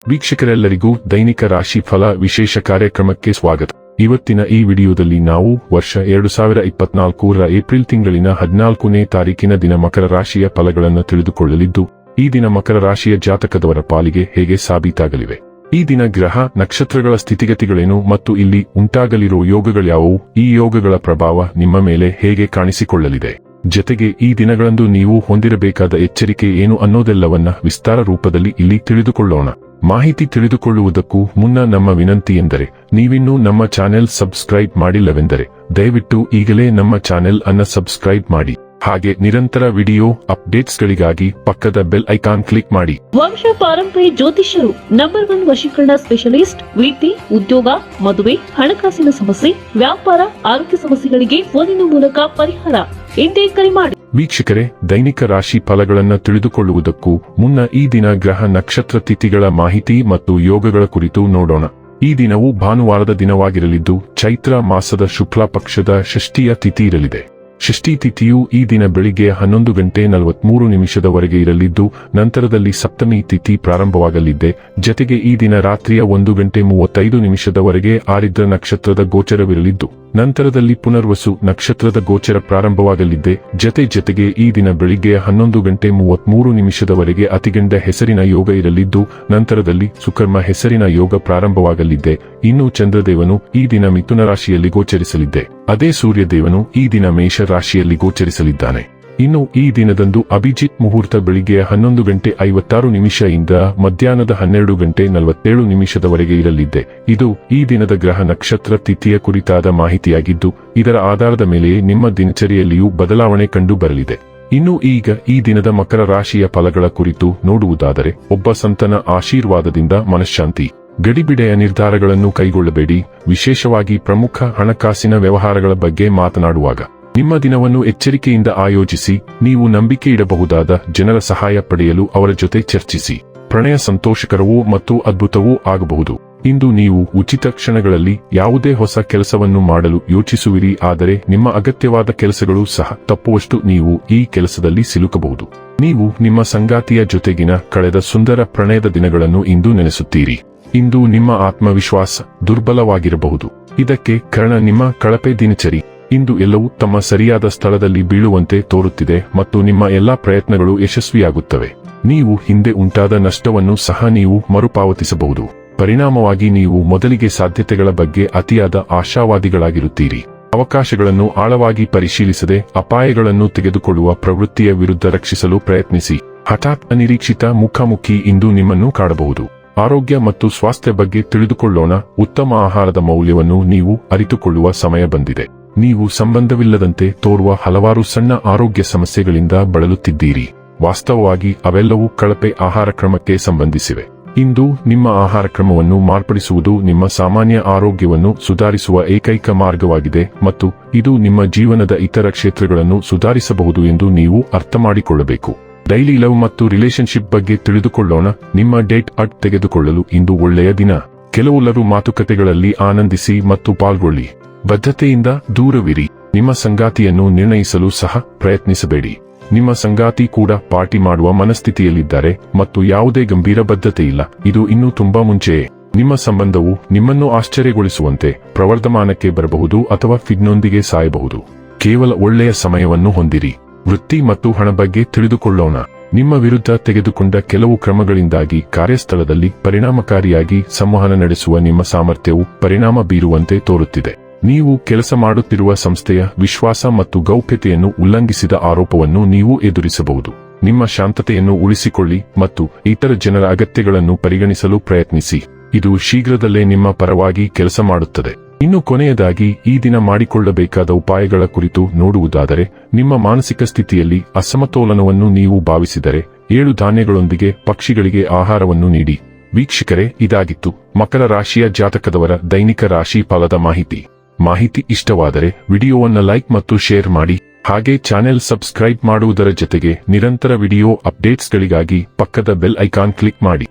ವೀಕ್ಷಕರೆಲ್ಲರಿಗೂ ದೈನಿಕ ರಾಶಿ ಫಲ ವಿಶೇಷ ಕಾರ್ಯಕ್ರಮಕ್ಕೆ ಸ್ವಾಗತ. ಇವತ್ತಿನ ಈ ವಿಡಿಯೋದಲ್ಲಿ ನಾವು ವರ್ಷ 2024ರ ಏಪ್ರಿಲ್ ತಿಂಗಳಿನ 14ನೇ ತಾರೀಕಿನ ದಿನ ಮಕರ ರಾಶಿಯ ಫಲಗಳನ್ನು ತಿಳಿದುಕೊಳ್ಳಲಿದ್ದು, ಈ ದಿನ ಮಕರ ರಾಶಿಯ ಜಾತಕದವರ ಪಾಲಿಗೆ ಹೇಗೆ ಸಾಬೀತಾಗಲಿವೆ, ಈ ದಿನ ಗ್ರಹ ನಕ್ಷತ್ರಗಳ ಸ್ಥಿತಿಗತಿಗಳೇನು ಮತ್ತು ಇಲ್ಲಿ ಉಂಟಾಗಲಿರುವ ಯೋಗಗಳ್ಯಾವುವು, ಈ ಯೋಗಗಳ ಪ್ರಭಾವ ನಿಮ್ಮ ಮೇಲೆ ಹೇಗೆ ಕಾಣಿಸಿಕೊಳ್ಳಲಿದೆ, ಜತೆಗೆ ಈ ದಿನಗಳಂದು ನೀವು ಹೊಂದಿರಬೇಕಾದ ಎಚ್ಚರಿಕೆ ಏನು ಅನ್ನೋದೆಲ್ಲವನ್ನ ವಿಸ್ತಾರ ರೂಪದಲ್ಲಿ ಇಲ್ಲಿ ತಿಳಿದುಕೊಳ್ಳೋಣ. ಮಾಹಿತಿ ತಿಳಿದುಕೊಳ್ಳುವುದಕ್ಕೂ ಮುನ್ನ ನಮ್ಮ ವಿನಂತಿ ಎಂದರೆ, ನೀವಿನ್ನೂ ನಮ್ಮ ಚಾನೆಲ್ ಸಬ್ಸ್ಕ್ರೈಬ್ ಮಾಡಿಲ್ಲವೆಂದರೆ ದಯವಿಟ್ಟು ಈಗಲೇ ನಮ್ಮ ಚಾನೆಲ್ ಅನ್ನು ಸಬ್ಸ್ಕ್ರೈಬ್ ಮಾಡಿ. ಹಾಗೆ ನಿರಂತರ ವಿಡಿಯೋ ಅಪ್ಡೇಟ್ಸ್ಗಳಿಗಾಗಿ ಪಕ್ಕದ ಬೆಲ್ ಐಕಾನ್ ಕ್ಲಿಕ್ ಮಾಡಿ. ವಂಶ ಪಾರಂಪರ್ಯ ಜ್ಯೋತಿಷ್ಯರು ನಂಬರ್ 1 ವಶೀಕರಣ ಸ್ಪೆಷಲಿಸ್ಟ್. ವೃತ್ತಿ, ಉದ್ಯೋಗ, ಮದುವೆ, ಹಣಕಾಸಿನ ಸಮಸ್ಯೆ, ವ್ಯಾಪಾರ, ಆರೋಗ್ಯ ಸಮಸ್ಯೆಗಳಿಗೆ ಫೋನಿನ ಮೂಲಕ ಪರಿಹಾರ. ಇಂದೇ ಕರೆ ಮಾಡಿ. ವೀಕ್ಷಕರೇ, ದೈನಿಕ ರಾಶಿ ಫಲಗಳನ್ನು ತಿಳಿದುಕೊಳ್ಳುವುದಕ್ಕೂ ಮುನ್ನ ಈ ದಿನ ಗ್ರಹ ನಕ್ಷತ್ರ ತಿಥಿಗಳ ಮಾಹಿತಿ ಮತ್ತು ಯೋಗಗಳ ಕುರಿತು ನೋಡೋಣ. ಈ ದಿನವು ಭಾನುವಾರದ ದಿನವಾಗಿರಲಿದ್ದು, ಚೈತ್ರ ಮಾಸದ ಶುಕ್ಲ ಪಕ್ಷದ ಷಷ್ಠಿಯ ತಿಥಿ ಇರಲಿದೆ. ಷಷ್ಠಿ ತಿಥಿಯು ಈ ದಿನ ಬೆಳಿಗ್ಗೆ 11:43 ಇರಲಿದ್ದು, ನಂತರದಲ್ಲಿ ಸಪ್ತಮಿ ತಿಥಿ ಪ್ರಾರಂಭವಾಗಲಿದೆ. ಜತೆಗೆ ಈ ದಿನ ರಾತ್ರಿಯ 1:35 ಆರಿದ್ರ ನಕ್ಷತ್ರದ ಗೋಚರವಿರಲಿದ್ದು, ನಂತರದಲ್ಲಿ ಪುನರ್ವಸು ನಕ್ಷತ್ರದ ಗೋಚರ ಪ್ರಾರಂಭವಾಗಲಿದೆ. ಜತೆಗೆ ಈ ದಿನ ಬೆಳಿಗ್ಗೆ 11:33 ಅತಿಗಂಡ ಹೆಸರಿನ ಯೋಗ ಇರಲಿದ್ದು, ನಂತರದಲ್ಲಿ ಸುಕರ್ಮ ಹೆಸರಿನ ಯೋಗ ಪ್ರಾರಂಭವಾಗಲಿದೆ. ಇನ್ನು ಚಂದ್ರದೇವನು ಈ ದಿನ ಮಿಥುನ ರಾಶಿಯಲ್ಲಿ ಗೋಚರಿಸಲಿದೆ. ಅದೇ ಸೂರ್ಯದೇವನು ಈ ದಿನ ಮೇಷ ರಾಶಿಯಲ್ಲಿ ಗೋಚರಿಸಲಿದ್ದಾನೆ. ಇನ್ನು ಈ ದಿನದಂದು ಅಭಿಜಿತ್ ಮುಹೂರ್ತ ಬೆಳಿಗ್ಗೆ 11:56 ಇಂದ ಮಧ್ಯಾಹ್ನದ 12:47 ಇರಲಿದೆ. ಇದು ಈ ದಿನದ ಗ್ರಹ ನಕ್ಷತ್ರ ತಿಥಿಯ ಕುರಿತಾದ ಮಾಹಿತಿಯಾಗಿದ್ದು, ಇದರ ಆಧಾರದ ಮೇಲೆ ನಿಮ್ಮ ದಿನಚರಿಯಲ್ಲಿಯೂ ಬದಲಾವಣೆ ಕಂಡು ಬರಲಿದೆ. ಇನ್ನು ಈಗ ಈ ದಿನದ ಮಕರ ರಾಶಿಯ ಫಲಗಳ ಕುರಿತು ನೋಡುವುದಾದರೆ, ಒಬ್ಬ ಸಂತನ ಆಶೀರ್ವಾದದಿಂದ ಮನಃಶಾಂತಿ. ಗಡಿಬಿಡೆಯ ನಿರ್ಧಾರಗಳನ್ನು ಕೈಗೊಳ್ಳಬೇಡಿ. ವಿಶೇಷವಾಗಿ ಪ್ರಮುಖ ಹಣಕಾಸಿನ ವ್ಯವಹಾರಗಳ ಬಗ್ಗೆ ಮಾತನಾಡುವಾಗ ನಿಮ್ಮ ದಿನವನ್ನು ಎಚ್ಚರಿಕೆಯಿಂದ ಆಯೋಜಿಸಿ. ನೀವು ನಂಬಿಕೆ ಇಡಬಹುದಾದ ಜನರ ಸಹಾಯ ಪಡೆಯಲು ಅವರ ಜೊತೆ ಚರ್ಚಿಸಿ. ಪ್ರಣಯ ಸಂತೋಷಕರವೂ ಮತ್ತು ಅದ್ಭುತವೂ ಆಗಬಹುದು. ಇಂದು ನೀವು ಉಚಿತ ಕ್ಷಣಗಳಲ್ಲಿ ಯಾವುದೇ ಹೊಸ ಕೆಲಸವನ್ನು ಮಾಡಲು ಯೋಚಿಸುವಿರಿ, ಆದರೆ ನಿಮ್ಮ ಅಗತ್ಯವಾದ ಕೆಲಸಗಳು ಸಹ ತಪ್ಪುವಷ್ಟು ನೀವು ಈ ಕೆಲಸದಲ್ಲಿ ಸಿಲುಕಬಹುದು. ನೀವು ನಿಮ್ಮ ಸಂಗಾತಿಯ ಜೊತೆಗಿನ ಕಳೆದ ಸುಂದರ ಪ್ರಣಯದ ದಿನಗಳನ್ನು ಇಂದು ನೆನೆಸುತ್ತೀರಿ. ಇಂದು ನಿಮ್ಮ ಆತ್ಮವಿಶ್ವಾಸ ದುರ್ಬಲವಾಗಿರಬಹುದು. ಇದಕ್ಕೆ ಕಾರಣ ನಿಮ್ಮ ಕಳಪೆ ದಿನಚರಿ. ಇಂದು ಎಲ್ಲವೂ ತಮ್ಮ ಸರಿಯಾದ ಸ್ಥಳದಲ್ಲಿ ಬೀಳುವಂತೆ ತೋರುತ್ತಿದೆ ಮತ್ತು ನಿಮ್ಮ ಎಲ್ಲಾ ಪ್ರಯತ್ನಗಳು ಯಶಸ್ವಿಯಾಗುತ್ತವೆ. ನೀವು ಹಿಂದೆ ಉಂಟಾದ ನಷ್ಟವನ್ನು ಸಹ ನೀವು ಮರುಪಾವತಿಸಬಹುದು. ಪರಿಣಾಮವಾಗಿ ನೀವು ಮೊದಲಿಗೆ ಸಾಧ್ಯತೆಗಳ ಬಗ್ಗೆ ಅತಿಯಾದ ಆಶಾವಾದಿಗಳಾಗಿರುತ್ತೀರಿ. ಅವಕಾಶಗಳನ್ನು ಆಳವಾಗಿ ಪರಿಶೀಲಿಸದೆ ಅಪಾಯಗಳನ್ನು ತೆಗೆದುಕೊಳ್ಳುವ ಪ್ರವೃತ್ತಿಯ ವಿರುದ್ಧ ರಕ್ಷಿಸಲು ಪ್ರಯತ್ನಿಸಿ. ಹಠಾತ್ ಅನಿರೀಕ್ಷಿತ ಮುಖಾಮುಖಿ ಇಂದು ನಿಮ್ಮನ್ನು ಕಾಡಬಹುದು. ಆರೋಗ್ಯ ಮತ್ತು ಸ್ವಾಸ್ಥ್ಯ ಬಗ್ಗೆ ತಿಳಿದುಕೊಳ್ಳೋಣ. ಉತ್ತಮ ಆಹಾರದ ಮೌಲ್ಯವನ್ನು ನೀವು ಅರಿತುಕೊಳ್ಳುವ ಸಮಯ ಬಂದಿದೆ. ನೀವು ಸಂಬಂಧವಿಲ್ಲದಂತೆ ತೋರುವ ಹಲವಾರು ಸಣ್ಣ ಆರೋಗ್ಯ ಸಮಸ್ಯೆಗಳಿಂದ ಬಳಲುತ್ತಿದ್ದೀರಿ. ವಾಸ್ತವವಾಗಿ ಅವೆಲ್ಲವೂ ಕಳಪೆ ಆಹಾರ ಕ್ರಮಕ್ಕೆ ಸಂಬಂಧಿಸಿವೆ. ಇಂದು ನಿಮ್ಮ ಆಹಾರ ಕ್ರಮವನ್ನು ಮಾರ್ಪಡಿಸುವುದು ನಿಮ್ಮ ಸಾಮಾನ್ಯ ಆರೋಗ್ಯವನ್ನು ಸುಧಾರಿಸುವ ಏಕೈಕ ಮಾರ್ಗವಾಗಿದೆ ಮತ್ತು ಇದು ನಿಮ್ಮ ಜೀವನದ ಇತರ ಕ್ಷೇತ್ರಗಳನ್ನು ಸುಧಾರಿಸಬಹುದು ಎಂದು ನೀವು ಅರ್ಥಮಾಡಿಕೊಳ್ಳಬೇಕು. ಡೈಲಿ ಲವ್ ಮತ್ತು ರಿಲೇಶನ್ಶಿಪ್ ಬಗ್ಗೆ ತಿಳಿದುಕೊಳ್ಳೋಣ. ನಿಮ್ಮ ಡೇಟ್ ಅಟ್ ತೆಗೆದುಕೊಳ್ಳಲು ಇಂದು ಒಳ್ಳೆಯ ದಿನ. ಕೆಲವೆಲ್ಲರೂ ಮಾತುಕತೆಗಳಲ್ಲಿ ಆನಂದಿಸಿ ಮತ್ತು ಪಾಲ್ಗೊಳ್ಳಿ. ಬದ್ಧತೆಯಿಂದ ದೂರವಿರಿ. ನಿಮ್ಮ ಸಂಗಾತಿಯನ್ನು ನಿರ್ಣಯಿಸಲು ಸಹ ಪ್ರಯತ್ನಿಸಬೇಡಿ. ನಿಮ್ಮ ಸಂಗಾತಿ ಕೂಡ ಪಾರ್ಟಿ ಮಾಡುವ ಮನಸ್ಥಿತಿಯಲ್ಲಿದ್ದಾರೆ ಮತ್ತು ಯಾವುದೇ ಗಂಭೀರ ಬದ್ಧತೆ ಇಲ್ಲ. ಇದು ಇನ್ನೂ ತುಂಬಾ ಮುಂಚೆಯೇ. ನಿಮ್ಮ ಸಂಬಂಧವು ನಿಮ್ಮನ್ನು ಆಶ್ಚರ್ಯಗೊಳಿಸುವಂತೆ ಪ್ರವರ್ಧಮಾನಕ್ಕೆ ಬರಬಹುದು ಅಥವಾ ಫಿಗ್ನೊಂದಿಗೆ ಸಾಯಬಹುದು. ಕೇವಲ ಒಳ್ಳೆಯ ಸಮಯವನ್ನು ಹೊಂದಿರಿ. ವೃತ್ತಿ ಮತ್ತು ಹಣ ಬಗ್ಗೆ ತಿಳಿದುಕೊಳ್ಳೋಣ. ನಿಮ್ಮ ವಿರುದ್ಧ ತೆಗೆದುಕೊಂಡ ಕೆಲವು ಕ್ರಮಗಳಿಂದಾಗಿ ಕಾರ್ಯಸ್ಥಳದಲ್ಲಿ ಪರಿಣಾಮಕಾರಿಯಾಗಿ ಸಂವಹನ ನಡೆಸುವ ನಿಮ್ಮ ಸಾಮರ್ಥ್ಯವು ಪರಿಣಾಮ ಬೀರುವಂತೆ ತೋರುತ್ತಿದೆ. ನೀವು ಕೆಲಸ ಮಾಡುತ್ತಿರುವ ಸಂಸ್ಥೆಯ ವಿಶ್ವಾಸ ಮತ್ತು ಗೌಪ್ಯತೆಯನ್ನು ಉಲ್ಲಂಘಿಸಿದ ಆರೋಪವನ್ನು ನೀವು ಎದುರಿಸಬಹುದು. ನಿಮ್ಮ ಶಾಂತತೆಯನ್ನು ಉಳಿಸಿಕೊಳ್ಳಿ ಮತ್ತು ಇತರ ಜನರ ಅಗತ್ಯಗಳನ್ನು ಪರಿಗಣಿಸಲು ಪ್ರಯತ್ನಿಸಿ. ಇದು ಶೀಘ್ರದಲ್ಲೇ ನಿಮ್ಮ ಪರವಾಗಿ ಕೆಲಸ ಮಾಡುತ್ತದೆ. ಇನ್ನು ಕೊನೆಯದಾಗಿ ಈ ದಿನ ಮಾಡಿಕೊಳ್ಳಬೇಕಾದ ಉಪಾಯಗಳ ಕುರಿತು ನೋಡುವುದಾದರೆ, ನಿಮ್ಮ ಮಾನಸಿಕ ಸ್ಥಿತಿಯಲ್ಲಿ ಅಸಮತೋಲನವನ್ನು ನೀವು ಭಾವಿಸಿದರೆ 7 ಧಾನ್ಯಗಳೊಂದಿಗೆ ಪಕ್ಷಿಗಳಿಗೆ ಆಹಾರವನ್ನು ನೀಡಿ. ವೀಕ್ಷಕರೇ, ಇದಾಗಿತ್ತು ಮಕರ ರಾಶಿಯ ಜಾತಕದವರ ದೈನಿಕ ರಾಶಿ ಫಲದ ಮಾಹಿತಿ ಇಷ್ಟವಾದರೆ ವಿಡಿಯೋವನ್ನು ಲೈಕ್ ಮತ್ತು ಶೇರ್ ಮಾಡಿ. ಹಾಗೆ ಚಾನೆಲ್ ಸಬ್ಸ್ಕ್ರೈಬ್ ಮಾಡುವುದರ ಜೊತೆಗೆ ನಿರಂತರ ವಿಡಿಯೋ ಅಪ್ಡೇಟ್ಸ್ಗಳಿಗಾಗಿ ಪಕ್ಕದ ಬೆಲ್ ಐಕಾನ್ ಕ್ಲಿಕ್ ಮಾಡಿ.